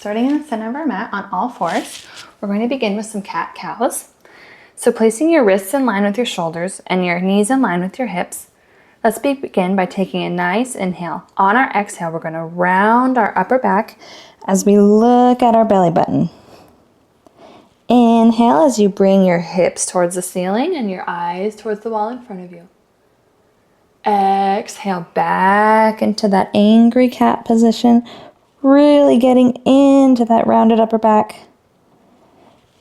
Starting in the center of our mat on all fours, we're going to begin with some cat-cows. So placing your wrists in line with your shoulders and your knees in line with your hips, let's begin by taking a nice inhale. On our exhale, we're going to round our upper back as we look at our belly button. Inhale as you bring your hips towards the ceiling and your eyes towards the wall in front of you. Exhale back into that angry cat position, really getting into that rounded upper back.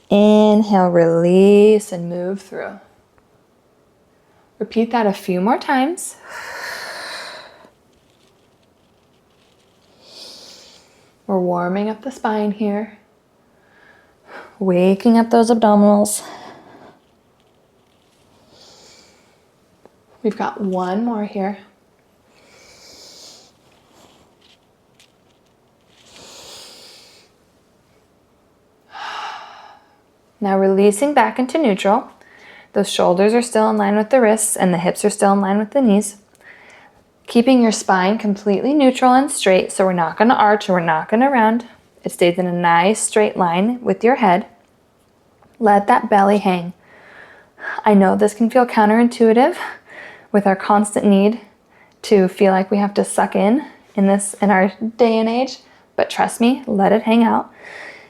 Inhale, release, and move through. Repeat that a few more times. We're warming up the spine here. Waking up those abdominals. We've got one more here. Now releasing back into neutral. Those shoulders are still in line with the wrists and the hips are still in line with the knees. Keeping your spine completely neutral and straight, so we're not going to arch or we're not going to round. It stays in a nice straight line with your head. Let that belly hang. I know this can feel counterintuitive with our constant need to feel like we have to suck in our day and age, but trust me, let it hang out.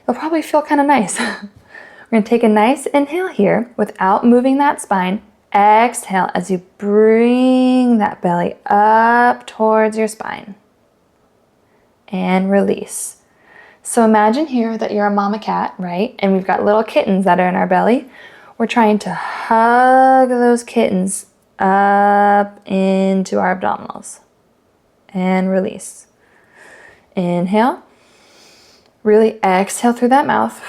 It'll probably feel kind of nice. We're going to take a nice inhale here without moving that spine. Exhale as you bring that belly up towards your spine. And release. So imagine here that you're a mama cat, right? And we've got little kittens that are in our belly. We're trying to hug those kittens up into our abdominals. And release. Inhale. Really exhale through that mouth.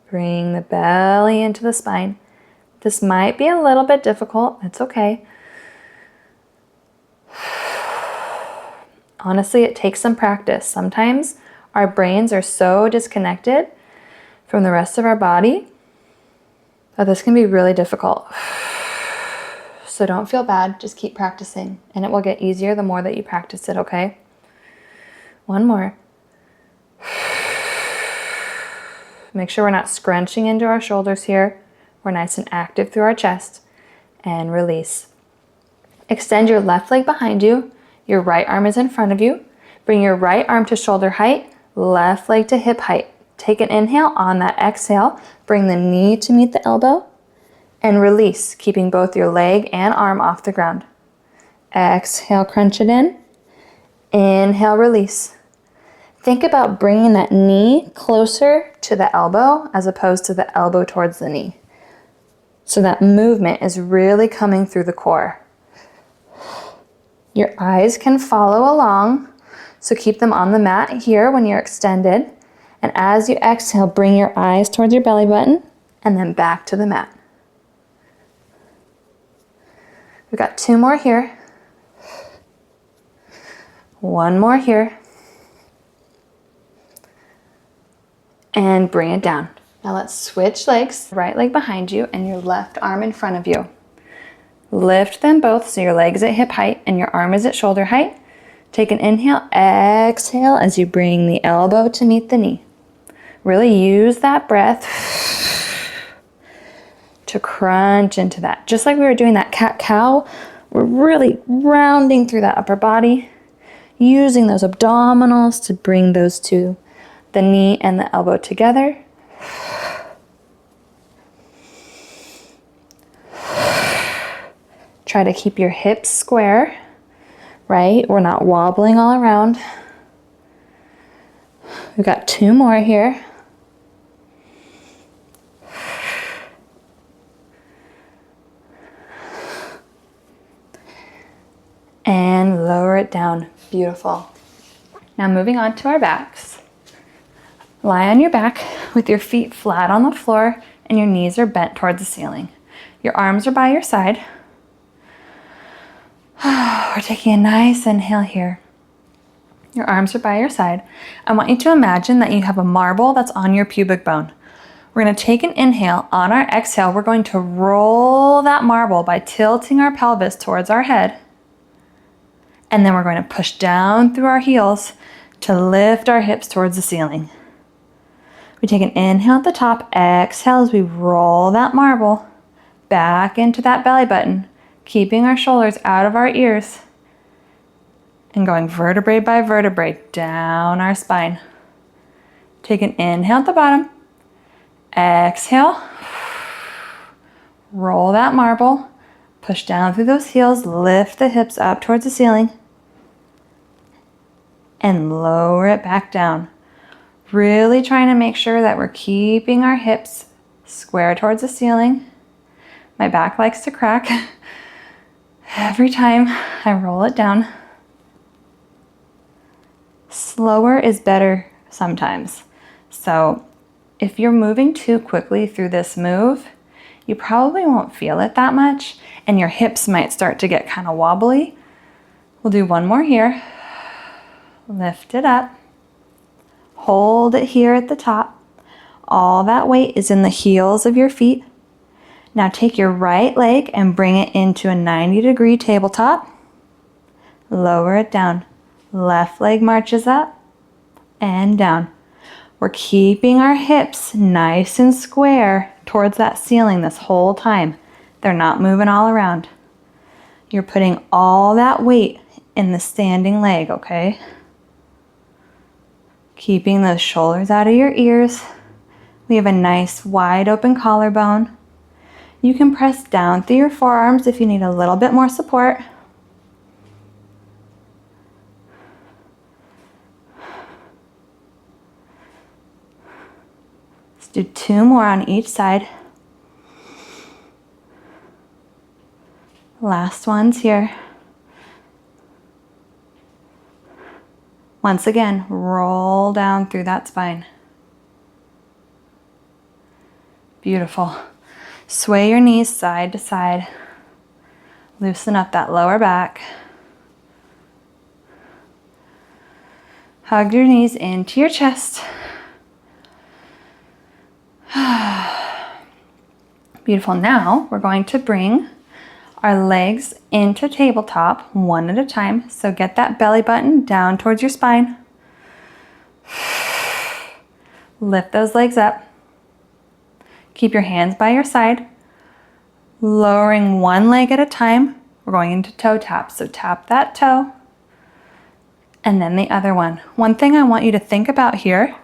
Bring the belly into the spine. This might be a little bit difficult. It's okay. Honestly, it takes some practice. Sometimes our brains are so disconnected from the rest of our body that this can be really difficult. So don't feel bad. Just keep practicing, and it will get easier the more that you practice it, okay? One more. Make sure we're not scrunching into our shoulders here. We're nice and active through our chest. And release. Extend your left leg behind you. Your right arm is in front of you. Bring your right arm to shoulder height, left leg to hip height. Take an inhale. On that exhale, bring the knee to meet the elbow. And release, keeping both your leg and arm off the ground. Exhale, crunch it in. Inhale, release. Think about bringing that knee closer to the elbow as opposed to the elbow towards the knee. So that movement is really coming through the core. Your eyes can follow along, so keep them on the mat here when you're extended. And as you exhale, bring your eyes towards your belly button and then back to the mat. We've got two more here. One more here. And bring it down. Now let's switch legs. Right leg behind you and your left arm in front of you. Lift them both so your leg is at hip height and your arm is at shoulder height. Take an inhale, exhale as you bring the elbow to meet the knee. Really use that breath to crunch into that. Just like we were doing that cat-cow, we're really rounding through that upper body, using those abdominals to bring those two, the knee and the elbow together. Try to keep your hips square, right? We're not wobbling all around. We've got two more here. And lower it down. Beautiful. Now moving on to our backs. Lie on your back with your feet flat on the floor and your knees are bent towards the ceiling. Your arms are by your side. We're taking a nice inhale here. Your arms are by your side. I want you to imagine that you have a marble that's on your pubic bone. We're going to take an inhale. On our exhale, we're going to roll that marble by tilting our pelvis towards our head. And then we're going to push down through our heels to lift our hips towards the ceiling. We take an inhale at the top, exhale as we roll that marble back into that belly button, keeping our shoulders out of our ears and going vertebrae by vertebrae down our spine. Take an inhale at the bottom, exhale, roll that marble, push down through those heels, lift the hips up towards the ceiling, and lower it back down. Really trying to make sure that we're keeping our hips square towards the ceiling. My back likes to crack every time I roll it down. Slower is better sometimes. So if you're moving too quickly through this move, you probably won't feel it that much, and your hips might start to get kind of wobbly. We'll do one more here. Lift it up. Hold it here at the top. All that weight is in the heels of your feet. Now take your right leg and bring it into a 90-degree tabletop. Lower it down. Left leg marches up and down. We're keeping our hips nice and square towards that ceiling this whole time. They're not moving all around. You're putting all that weight in the standing leg, okay? Keeping those shoulders out of your ears. We have a nice wide open collarbone. You can press down through your forearms if you need a little bit more support. Let's do 2 more on each side. Last ones here. Once again, roll down through that spine. Beautiful. Sway your knees side to side. Loosen up that lower back. Hug your knees into your chest. Beautiful. Now we're going to bring our legs into tabletop one at a time. So get that belly button down towards your spine. Lift those legs up. Keep your hands by your side. Lowering one leg at a time. We're going into toe tap. So tap that toe and then the other one. One thing I want you to think about here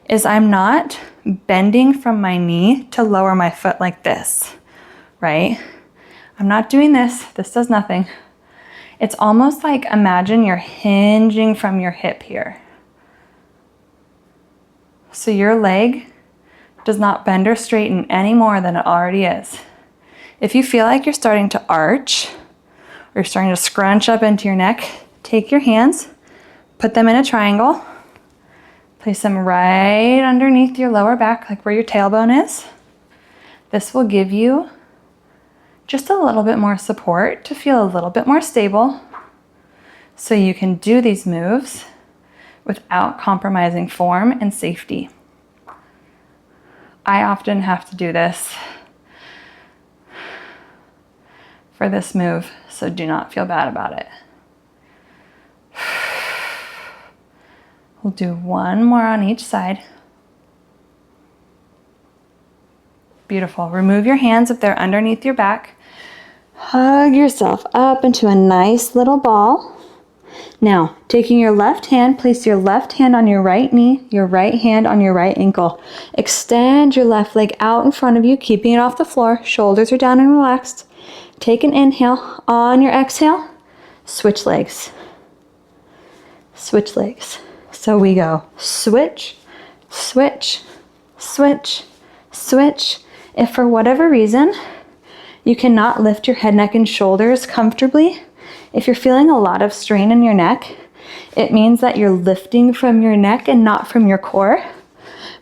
is I'm not bending from my knee to lower my foot like this, right? I'm not doing this. This does nothing. It's almost like imagine you're hinging from your hip here. So your leg does not bend or straighten any more than it already is. If you feel like you're starting to arch or you're starting to scrunch up into your neck, take your hands, put them in a triangle, place them right underneath your lower back, like where your tailbone is. This will give you just a little bit more support to feel a little bit more stable so you can do these moves without compromising form and safety. I often have to do this for this move, so do not feel bad about it. We'll do one more on each side. Beautiful. Remove your hands if they're underneath your back. Hug yourself up into a nice little ball. Now, taking your left hand, place your left hand on your right knee, your right hand on your right ankle. Extend your left leg out in front of you, keeping it off the floor. Shoulders are down and relaxed. Take an inhale. On your exhale, switch legs. Switch legs. So we go switch, switch, switch, switch. If for whatever reason you cannot lift your head, neck, and shoulders comfortably, if you're feeling a lot of strain in your neck, it means that you're lifting from your neck and not from your core.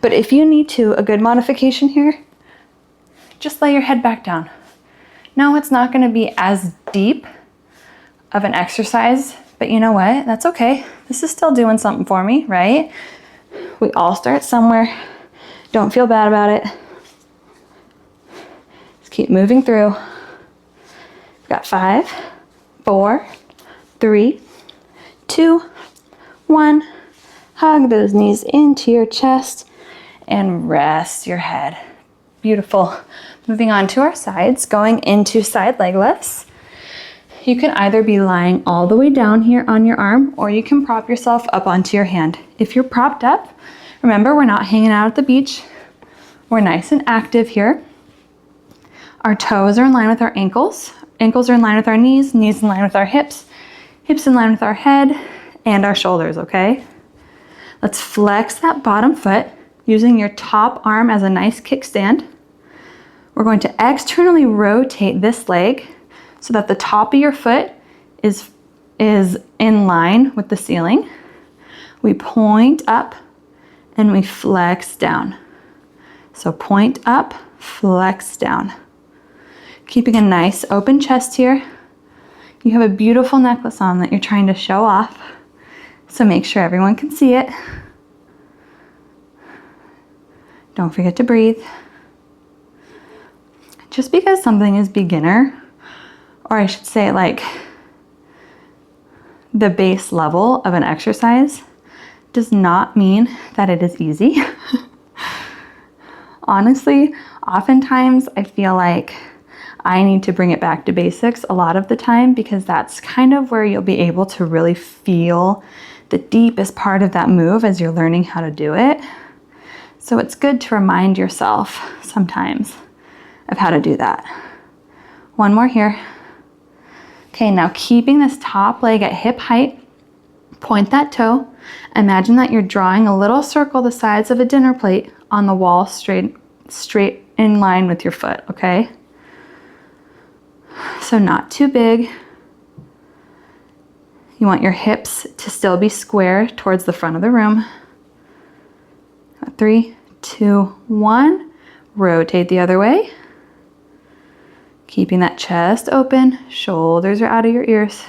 But if you need to, a good modification here, just lay your head back down. No, it's not going to be as deep of an exercise, but you know what? That's okay. This is still doing something for me, right? We all start somewhere. Don't feel bad about it. Just keep moving through. We've got 5, 4, 3, 2, 1. Hug those knees into your chest and rest your head. Beautiful. Moving on to our sides, going into side leg lifts. You can either be lying all the way down here on your arm, or you can prop yourself up onto your hand. If you're propped up, remember we're not hanging out at the beach. We're nice and active here. Our toes are in line with our ankles. Ankles are in line with our knees, knees in line with our hips, hips in line with our head and our shoulders, okay? Let's flex that bottom foot using your top arm as a nice kickstand. We're going to externally rotate this leg so that the top of your foot is in line with the ceiling. We point up and we flex down. So point up, flex down. Keeping a nice open chest here. You have a beautiful necklace on that you're trying to show off, so make sure everyone can see it. Don't forget to breathe. Just because something is beginner, or I should say like the base level of an exercise, does not mean that it is easy. Honestly, oftentimes I feel like I need to bring it back to basics a lot of the time, because that's kind of where you'll be able to really feel the deepest part of that move as you're learning how to do it. So it's good to remind yourself sometimes of how to do that. One more here. Okay, now keeping this top leg at hip height, point that toe. Imagine that you're drawing a little circle the size of a dinner plate on the wall, straight in line with your foot, okay? So not too big. You want your hips to still be square towards the front of the room. 3, 2, 1. Rotate the other way. Keeping that chest open, shoulders are out of your ears.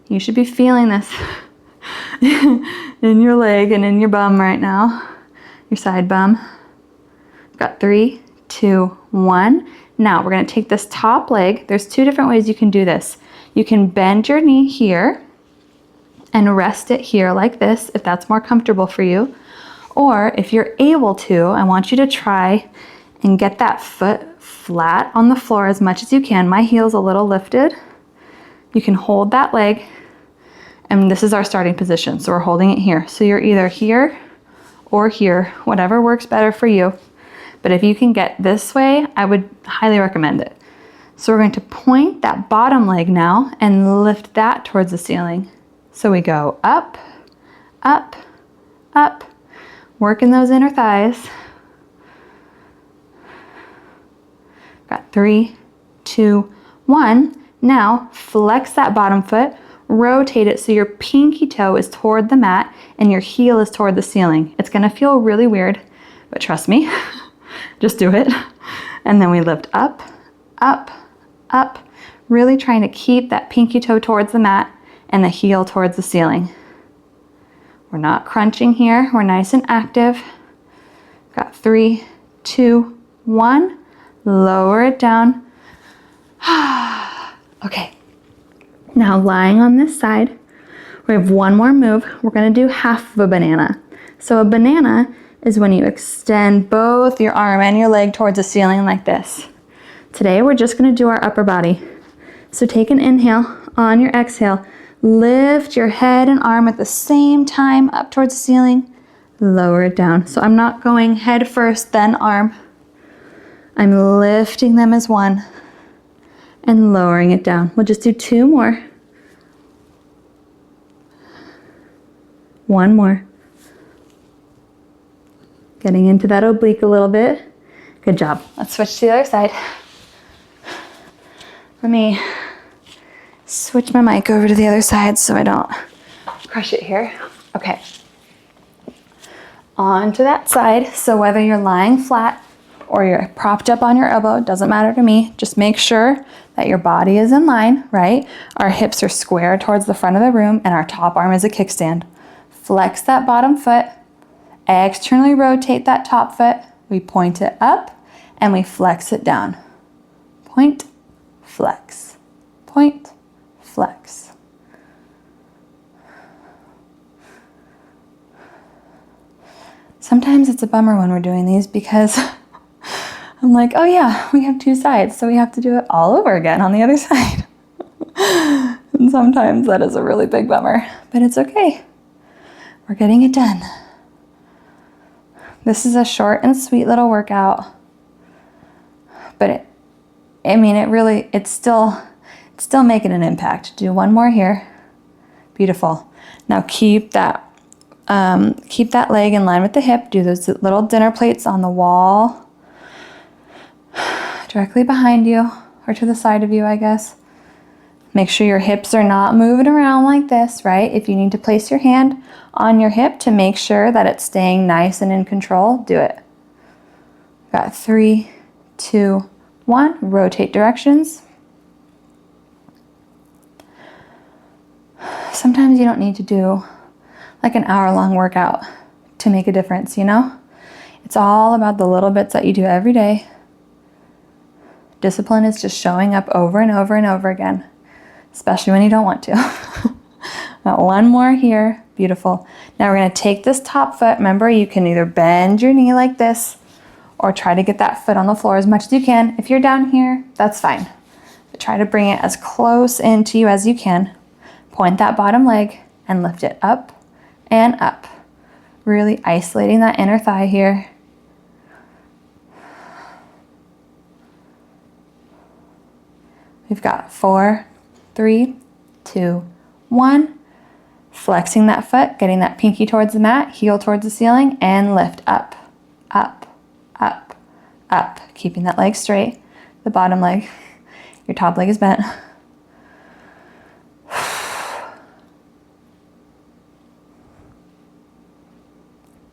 You should be feeling this in your leg and in your bum right now, your side bum. Got 3, 2, 1. Now we're going to take this top leg. There's 2 different ways you can do this. You can bend your knee here and rest it here like this, if that's more comfortable for you. Or if you're able to, I want you to try and get that foot flat on the floor as much as you can. My heel's a little lifted. You can hold that leg, and this is our starting position. So we're holding it here. So you're either here or here, whatever works better for you. But if you can get this way, I would highly recommend it. So we're going to point that bottom leg now and lift that towards the ceiling. So we go up, up, up, working those inner thighs. Got 3, 2, 1. Now flex that bottom foot, rotate it so your pinky toe is toward the mat and your heel is toward the ceiling. It's gonna feel really weird, but trust me, just do it. And then we lift up, up, up, really trying to keep that pinky toe towards the mat and the heel towards the ceiling. We're not crunching here, we're nice and active. Got 3, 2, 1. Lower it down. Okay, now lying on this side, we have one more move. We're gonna do half of a banana. So a banana is when you extend both your arm and your leg towards the ceiling like this. Today we're just gonna do our upper body. So take an inhale. On your exhale, lift your head and arm at the same time up towards the ceiling. Lower it down. So I'm not going head first, then arm. I'm lifting them as one and lowering it down. We'll just do 2 more. 1 more. Getting into that oblique a little bit. Good job. Let's switch to the other side. Let me switch my mic over to the other side so I don't crush it here. Okay. On to that side. So whether you're lying flat or you're propped up on your elbow, doesn't matter to me. Just make sure that your body is in line, right? Our hips are square towards the front of the room and our top arm is a kickstand. Flex that bottom foot, externally rotate that top foot. We point it up and we flex it down. Point, flex, point, flex. Sometimes it's a bummer when we're doing these because I'm like, oh yeah, we have 2 sides, so we have to do it all over again on the other side. And sometimes that is a really big bummer, but it's okay. We're getting it done. This is a short and sweet little workout, but it's still making an impact. Do one more here. Beautiful. Now keep that leg in line with the hip. Do those little dinner plates on the wall, directly behind you, or to the side of you, I guess. Make sure your hips are not moving around like this, right? If you need to place your hand on your hip to make sure that it's staying nice and in control, do it. Got 3, 2, 1. Rotate directions. Sometimes you don't need to do like an hour-long workout to make a difference, you know? It's all about the little bits that you do every day. Discipline is just showing up over and over and over again, especially when you don't want to. Got one more here. Beautiful. Now we're going to take this top foot. Remember, you can either bend your knee like this or try to get that foot on the floor as much as you can. If you're down here, that's fine. But try to bring it as close into you as you can. Point that bottom leg and lift it up and up. Really isolating that inner thigh here. We've got 4, 3, 2, 1. Flexing that foot, getting that pinky towards the mat, heel towards the ceiling, and lift up, up, up, up. Keeping that leg straight. The bottom leg, your top leg is bent.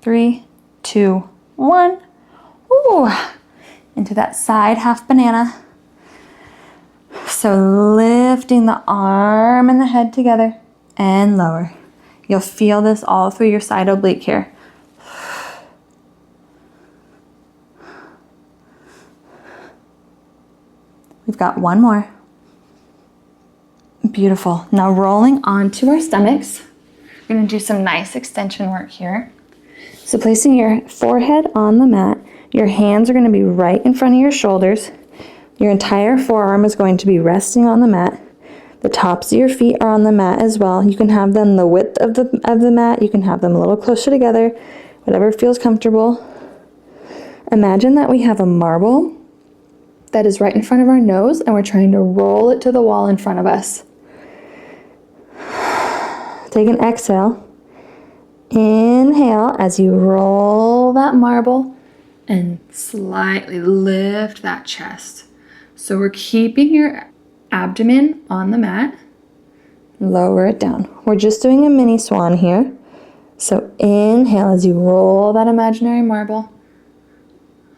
3, 2, 1. Ooh, into that side half banana. So lifting the arm and the head together and lower. You'll feel this all through your side oblique here. We've got one more. Beautiful. Now rolling onto our stomachs. We're going to do some nice extension work here. So placing your forehead on the mat, your hands are going to be right in front of your shoulders. Your entire forearm is going to be resting on the mat. The tops of your feet are on the mat as well. You can have them the width of the mat. You can have them a little closer together, whatever feels comfortable. Imagine that we have a marble that is right in front of our nose and we're trying to roll it to the wall in front of us. Take an exhale. Inhale as you roll that marble and slightly lift that chest. So we're keeping your abdomen on the mat. Lower it down. We're just doing a mini swan here. So inhale as you roll that imaginary marble.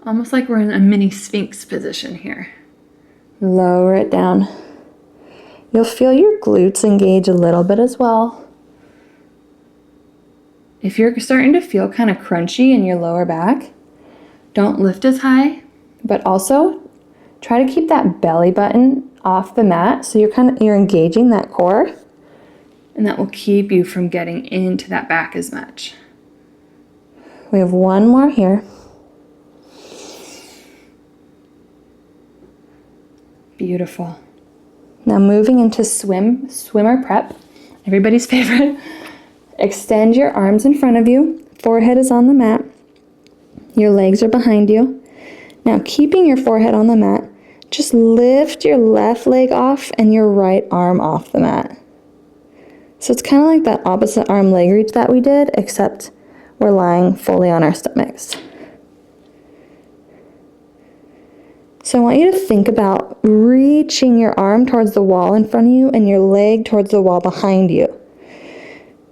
Almost like we're in a mini sphinx position here. Lower it down. You'll feel your glutes engage a little bit as well. If you're starting to feel kind of crunchy in your lower back, don't lift as high, but also try to keep that belly button off the mat so you're engaging that core, and that will keep you from getting into that back as much. We have one more here. Beautiful. Now moving into swimmer prep, everybody's favorite. Extend your arms in front of you. Forehead is on the mat. Your legs are behind you. Now keeping your forehead on the mat, just lift your left leg off and your right arm off the mat. So it's kind of like that opposite arm leg reach that we did, except we're lying fully on our stomachs. So I want you to think about reaching your arm towards the wall in front of you and your leg towards the wall behind you.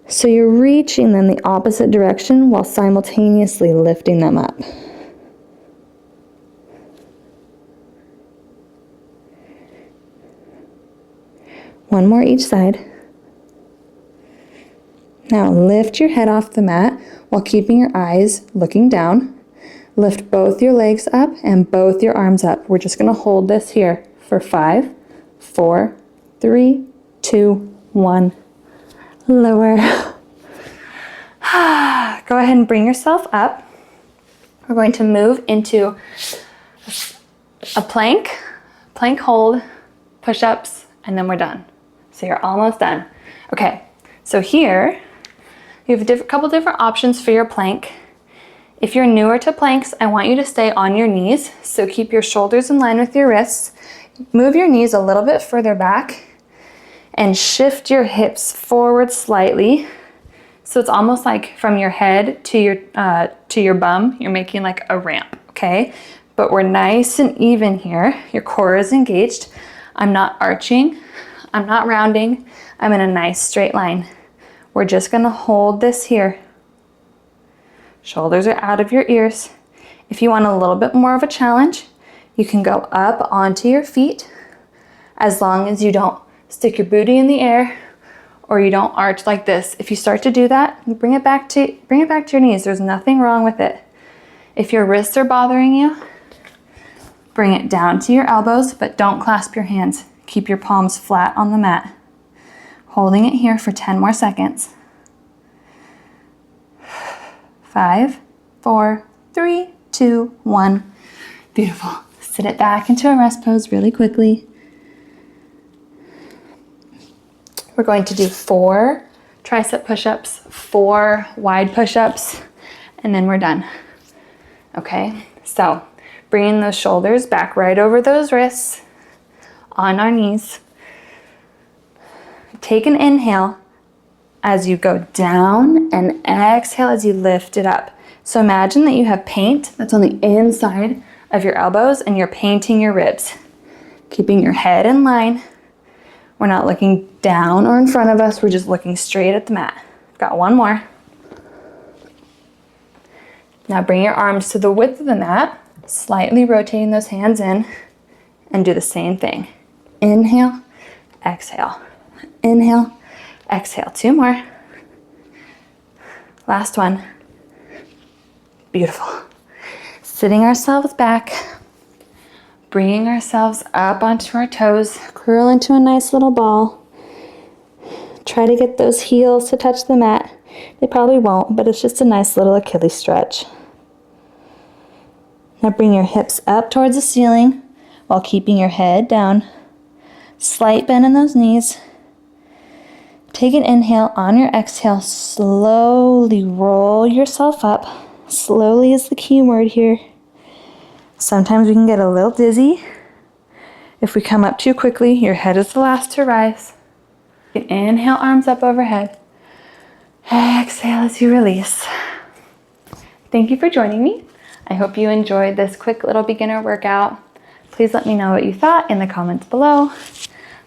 So you're reaching them the opposite direction while simultaneously lifting them up. One more each side. Now lift your head off the mat while keeping your eyes looking down. Lift both your legs up and both your arms up. We're just going to hold this here for 5, 4, 3, 2, 1. Lower. Go ahead and bring yourself up. We're going to move into a plank hold, push-ups, and then we're done. So you're almost done. Okay, so here you have a couple different options for your plank. If you're newer to planks, I want you to stay on your knees. So keep your shoulders in line with your wrists. Move your knees a little bit further back and shift your hips forward slightly. So it's almost like from your head to your bum, you're making like a ramp, okay? But we're nice and even here. Your core is engaged. I'm not arching. I'm not rounding. I'm in a nice straight line. We're just gonna hold this here. Shoulders are out of your ears. If you want a little bit more of a challenge, you can go up onto your feet as long as you don't stick your booty in the air or you don't arch like this. If you start to do that, bring it back to your knees. There's nothing wrong with it. If your wrists are bothering you, bring it down to your elbows, but don't clasp your hands. Keep your palms flat on the mat. Holding it here for 10 more seconds. 5, 4, 3, 2, 1. Beautiful. Sit it back into a rest pose really quickly. We're going to do 4 tricep push-ups, 4 wide push-ups, and then we're done. Okay, so bringing those shoulders back right over those wrists, on our knees. Take an inhale as you go down and exhale as you lift it up. So imagine that you have paint that's on the inside of your elbows and you're painting your ribs. Keeping your head in line. We're not looking down or in front of us, we're just looking straight at the mat. Got one more. Now bring your arms to the width of the mat, slightly rotating those hands in, and do the same thing. Inhale, exhale. Inhale, exhale. 2 more. Last one. Beautiful. Sitting ourselves back, bringing ourselves up onto our toes, curl into a nice little ball. Try to get those heels to touch the mat. They probably won't, but it's just a nice little Achilles stretch. Now bring your hips up towards the ceiling while keeping your head down. Slight bend in those knees. Take an inhale. On your exhale, slowly roll yourself up. Slowly is the key word here. Sometimes we can get a little dizzy. If we come up too quickly, your head is the last to rise. Inhale, arms up overhead. Exhale as you release. Thank you for joining me. I hope you enjoyed this quick little beginner workout. Please let me know what you thought in the comments below.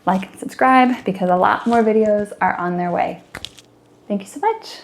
Like and subscribe because a lot more videos are on their way. Thank you so much.